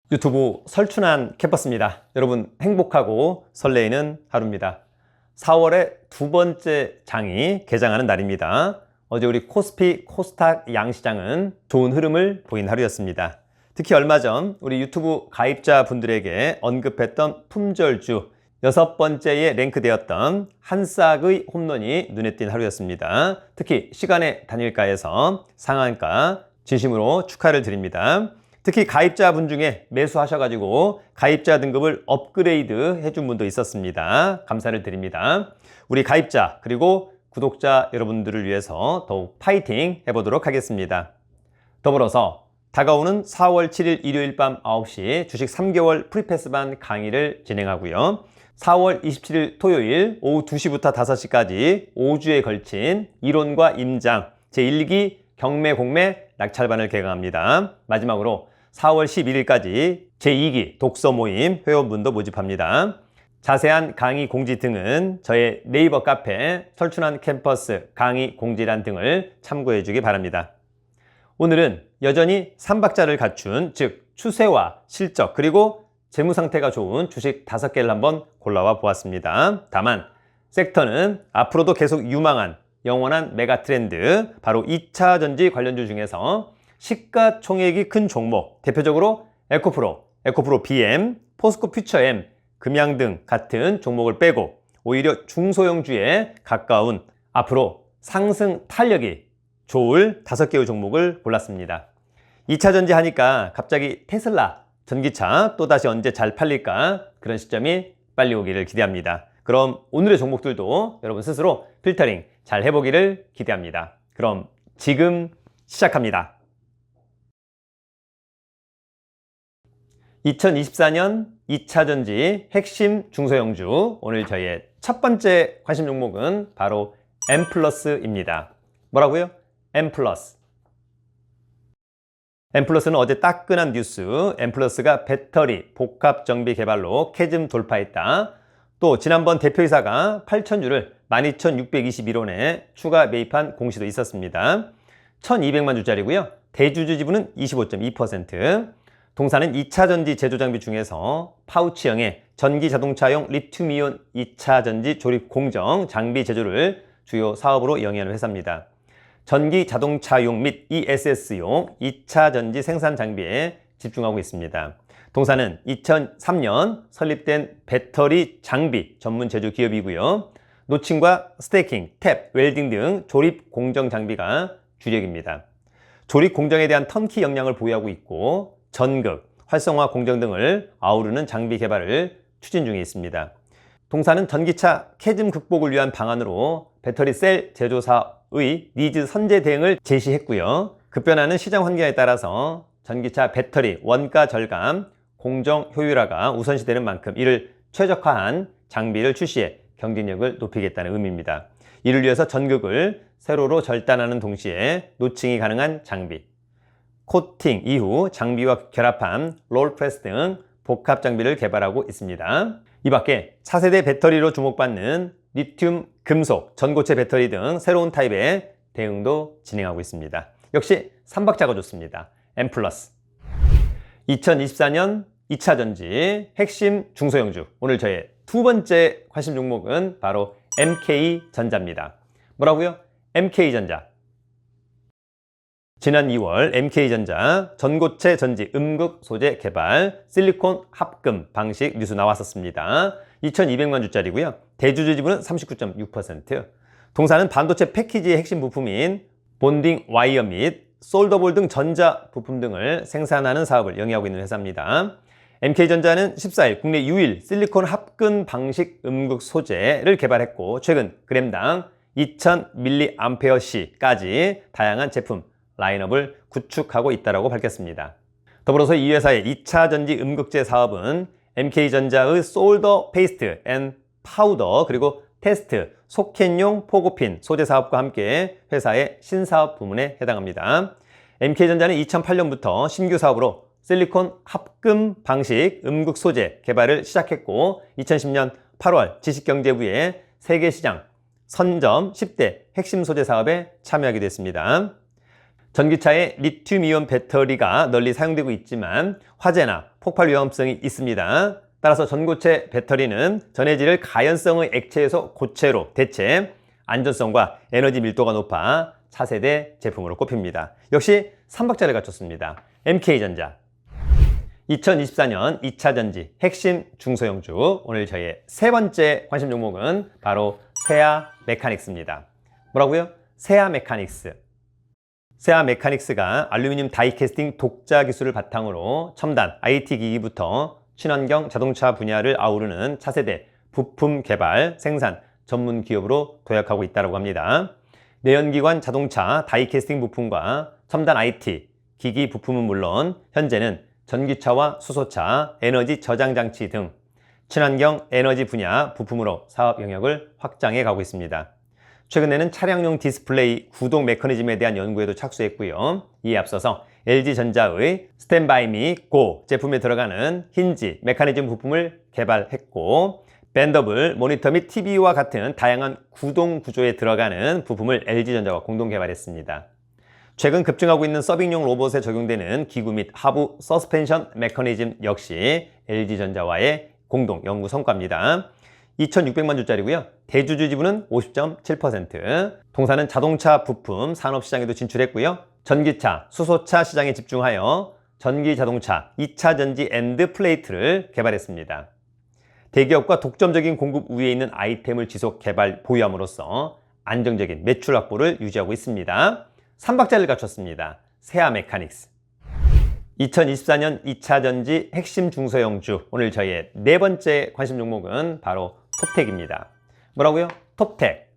유튜브 설춘한 캠퍼스입니다. 여러분 행복하고 설레이는 하루입니다. 4월의 두 번째 장이 개장하는 날입니다. 어제 우리 코스피 코스닥 양시장은 좋은 흐름을 보인 하루였습니다. 특히 얼마 전 우리 유튜브 가입자분들에게 언급했던 품절주 6번째에 랭크되었던 한싹의 홈런이 눈에 띈 하루였습니다. 특히 시간의 단일가에서 상한가 진심으로 축하를 드립니다. 특히 가입자분 중에 매수하셔가지고 가입자 등급을 업그레이드 해준 분도 있었습니다. 감사를 드립니다. 우리 가입자 그리고 구독자 여러분들을 위해서 더욱 파이팅 해보도록 하겠습니다. 더불어서 다가오는 4월 7일 일요일 밤 9시 주식 3개월 프리패스반 강의를 진행하고요. 4월 27일 토요일 오후 2시부터 5시까지 5주에 걸친 이론과 임장 제1기 경매 공매 낙찰반을 개강합니다. 마지막으로 4월 11일까지 제2기 독서 모임 회원분도 모집합니다. 자세한 강의 공지 등은 저의 네이버 카페 설춘한 캠퍼스 강의 공지란 등을 참고해 주기 바랍니다. 오늘은 여전히 3박자를 갖춘 즉 추세와 실적 그리고 재무 상태가 좋은 주식 5개를 한번 골라와 보았습니다. 다만 섹터는 앞으로도 계속 유망한 영원한 메가 트렌드 바로 2차 전지 관련주 중에서 시가총액이 큰 종목 대표적으로 에코프로 BM, 포스코 퓨처엠, 금양 등 같은 종목을 빼고 오히려 중소형주에 가까운 앞으로 상승 탄력이 좋을 5개의 종목을 골랐습니다. 2차 전지 하니까 갑자기 테슬라 전기차 또다시 언제 잘 팔릴까 그런 시점이 빨리 오기를 기대합니다. 그럼 오늘의 종목들도 여러분 스스로 필터링 잘 해보기를 기대합니다. 그럼 지금 시작합니다. 2024년 2차전지 핵심 중소형주 오늘 저희의 첫 번째 관심 종목은 바로 M+입니다. 뭐라고요? M+는 어제 따끈한 뉴스 M+가 배터리 복합 정비 개발로 캐즘 돌파했다. 또 지난번 대표이사가 8,000주를 12,621원에 추가 매입한 공시도 있었습니다. 1,200만 주짜리고요. 대주주 지분은 25.2%. 동사는 2차 전지 제조 장비 중에서 파우치형의 전기 자동차용 리튬이온 2차 전지 조립 공정 장비 제조를 주요 사업으로 영위하는 회사입니다. 전기 자동차용 및 ESS용 2차 전지 생산 장비에 집중하고 있습니다. 동사는 2003년 설립된 배터리 장비 전문 제조 기업이고요. 노칭과 스테이킹, 탭, 웰딩 등 조립 공정 장비가 주력입니다. 조립 공정에 대한 턴키 역량을 보유하고 있고 전극, 활성화 공정 등을 아우르는 장비 개발을 추진 중에 있습니다. 동사는 전기차 캐즘 극복을 위한 방안으로 배터리 셀 제조사의 니즈 선제 대응을 제시했고요. 급변하는 시장 환경에 따라서 전기차 배터리 원가 절감, 공정 효율화가 우선시되는 만큼 이를 최적화한 장비를 출시해 경쟁력을 높이겠다는 의미입니다. 이를 위해서 전극을 세로로 절단하는 동시에 노칭이 가능한 장비, 코팅 이후 장비와 결합한 롤프레스 등 복합 장비를 개발하고 있습니다. 이 밖에 차세대 배터리로 주목받는 리튬 금속, 전고체 배터리 등 새로운 타입의 대응도 진행하고 있습니다. 역시 3박자가 좋습니다. M+. 2024년 2차 전지 핵심 중소형주 오늘 저의 두 번째 관심 종목은 바로 MK전자입니다. 뭐라고요? MK전자. 지난 2월 MK전자 전고체 전지 음극 소재 개발 실리콘 합금 방식 뉴스 나왔었습니다. 2,200만 주짜리고요. 대주주 지분은 39.6%. 동사는 반도체 패키지의 핵심 부품인 본딩 와이어 및 솔더볼 등 전자 부품 등을 생산하는 사업을 영위하고 있는 회사입니다. MK전자는 14일 국내 유일 실리콘 합금 방식 음극 소재를 개발했고 최근 그램당 2000mAh까지 다양한 제품 라인업을 구축하고 있다고 밝혔습니다. 더불어서 이 회사의 2차 전지 음극재 사업은 MK전자의 솔더 페이스트 앤 파우더 그리고 테스트, 소켓용 포고핀 소재 사업과 함께 회사의 신사업 부문에 해당합니다. MK전자는 2008년부터 신규 사업으로 실리콘 합금 방식 음극 소재 개발을 시작했고 2010년 8월 지식경제부의 세계시장 선점 10대 핵심 소재 사업에 참여하게 됐습니다. 전기차에 리튬이온 배터리가 널리 사용되고 있지만 화재나 폭발 위험성이 있습니다. 따라서 전고체 배터리는 전해질을 가연성의 액체에서 고체로 대체 안전성과 에너지 밀도가 높아 차세대 제품으로 꼽힙니다. 역시 3박자를 갖췄습니다. MK전자 2024년 2차전지 핵심 중소형주, 오늘 저희의 세 번째 관심 종목은 바로 세아 메카닉스입니다. 뭐라고요? 세아 메카닉스. 세아 메카닉스가 알루미늄 다이캐스팅 독자 기술을 바탕으로 첨단 IT 기기부터 친환경 자동차 분야를 아우르는 차세대 부품 개발, 생산 전문 기업으로 도약하고 있다고 합니다. 내연기관 자동차 다이캐스팅 부품과 첨단 IT 기기 부품은 물론 현재는 전기차와 수소차, 에너지 저장 장치 등 친환경 에너지 분야 부품으로 사업 영역을 확장해 가고 있습니다. 최근에는 차량용 디스플레이 구동 메커니즘에 대한 연구에도 착수했고요. 이에 앞서서 LG전자의 스탠바이 미 고 제품에 들어가는 힌지 메커니즘 부품을 개발했고, 밴더블 모니터 및 TV와 같은 다양한 구동 구조에 들어가는 부품을 LG전자와 공동 개발했습니다. 최근 급증하고 있는 서빙용 로봇에 적용되는 기구 및 하부 서스펜션 메커니즘 역시 LG전자와의 공동 연구 성과입니다. 2,600만 주짜리고요. 대주주 지분은 50.7%. 동사는 자동차 부품 산업 시장에도 진출했고요. 전기차, 수소차 시장에 집중하여 전기 자동차 2차 전지 엔드 플레이트를 개발했습니다. 대기업과 독점적인 공급 우위에 있는 아이템을 지속 개발 보유함으로써 안정적인 매출 확보를 유지하고 있습니다. 3박자를 갖췄습니다. 세아 메카닉스. 2024년 2차 전지 핵심 중소형주, 오늘 저희의 네 번째 관심 종목은 바로 톱텍입니다. 뭐라고요? 톱텍.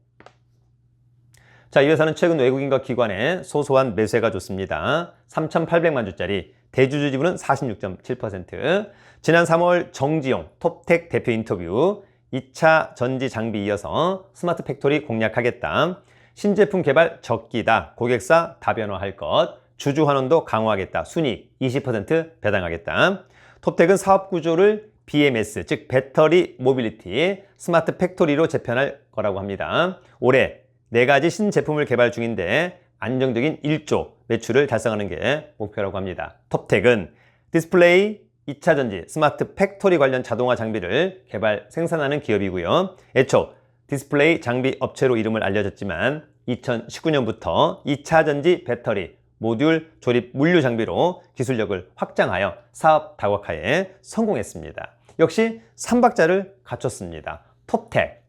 자, 이 회사는 최근 외국인과 기관의 소소한 매수가 좋습니다. 3,800만 주짜리, 대주주 지분은 46.7%. 지난 3월 정지용 톱텍 대표 인터뷰, 2차 전지 장비 이어서 스마트 팩토리 공략하겠다. 신제품 개발 적기다. 고객사 다변화할 것. 주주 환원도 강화하겠다. 순이익 20% 배당하겠다. 톱텍은 사업 구조를 BMS, 즉 배터리 모빌리티 스마트 팩토리로 재편할 거라고 합니다. 올해 4가지 신제품을 개발 중인데 안정적인 1조 매출을 달성하는 게 목표라고 합니다. 톱텍은 디스플레이, 2차 전지, 스마트 팩토리 관련 자동화 장비를 개발, 생산하는 기업이고요. 애초 디스플레이 장비 업체로 이름을 알려졌지만 2019년부터 2차 전지 배터리 모듈 조립 물류 장비로 기술력을 확장하여 사업 다각화에 성공했습니다. 역시 3박자를 갖췄습니다. 톱텍.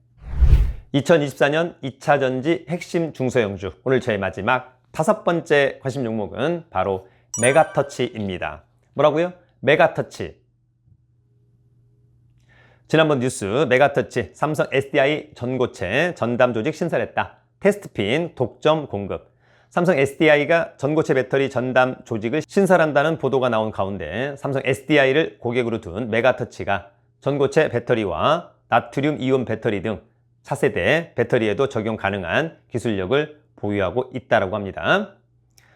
2024년 2차 전지 핵심 중소형주, 오늘 저의 마지막 5번째 관심 종목은 바로 메가터치입니다. 뭐라고요? 메가터치. 지난번 뉴스 메가터치 삼성 SDI 전고체 전담 조직 신설했다. 테스트핀 독점 공급. 삼성 SDI가 전고체 배터리 전담 조직을 신설한다는 보도가 나온 가운데 삼성 SDI를 고객으로 둔 메가터치가 전고체 배터리와 나트륨 이온 배터리 등 차세대 배터리에도 적용 가능한 기술력을 보유하고 있다고 합니다.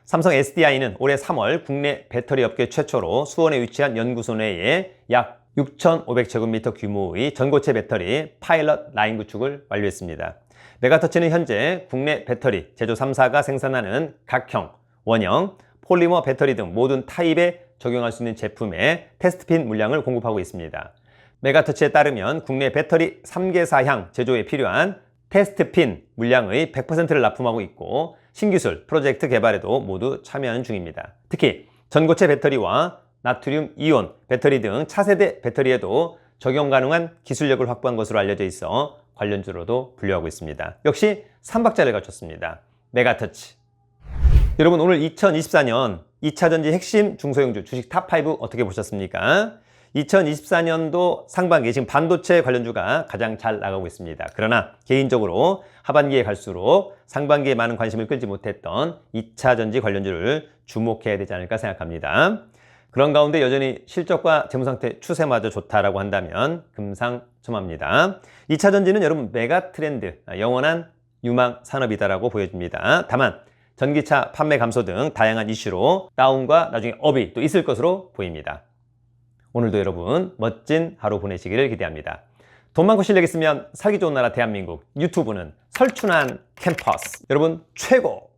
삼성 SDI는 올해 3월 국내 배터리 업계 최초로 수원에 위치한 연구소 내에 약 6,500제곱미터 규모의 전고체 배터리 파일럿 라인 구축을 완료했습니다. 메가터치는 현재 국내 배터리 제조 3사가 생산하는 각형, 원형, 폴리머 배터리 등 모든 타입에 적용할 수 있는 제품의 테스트핀 물량을 공급하고 있습니다. 메가터치에 따르면 국내 배터리 3개사향 제조에 필요한 테스트핀 물량의 100%를 납품하고 있고 신기술 프로젝트 개발에도 모두 참여하는 중입니다. 특히 전고체 배터리와 나트륨 이온 배터리 등 차세대 배터리에도 적용 가능한 기술력을 확보한 것으로 알려져 있어 관련주로도 분류하고 있습니다. 역시 3박자를 갖췄습니다. 메가터치. 여러분, 오늘 2024년 2차 전지 핵심 중소형주 주식 탑5 어떻게 보셨습니까? 2024년도 상반기 지금 반도체 관련주가 가장 잘 나가고 있습니다. 그러나 개인적으로 하반기에 갈수록 상반기에 많은 관심을 끌지 못했던 2차 전지 관련주를 주목해야 되지 않을까 생각합니다. 그런 가운데 여전히 실적과 재무상태 추세마저 좋다라고 한다면 금상첨화입니다. 2차 전지는 여러분 메가 트렌드, 영원한 유망 산업이다라고 보여집니다. 다만 전기차 판매 감소 등 다양한 이슈로 다운과 나중에 업이 또 있을 것으로 보입니다. 오늘도 여러분 멋진 하루 보내시기를 기대합니다. 돈 많고 실력 있으면 살기 좋은 나라 대한민국, 유튜브는 설춘한 캠퍼스. 여러분 최고!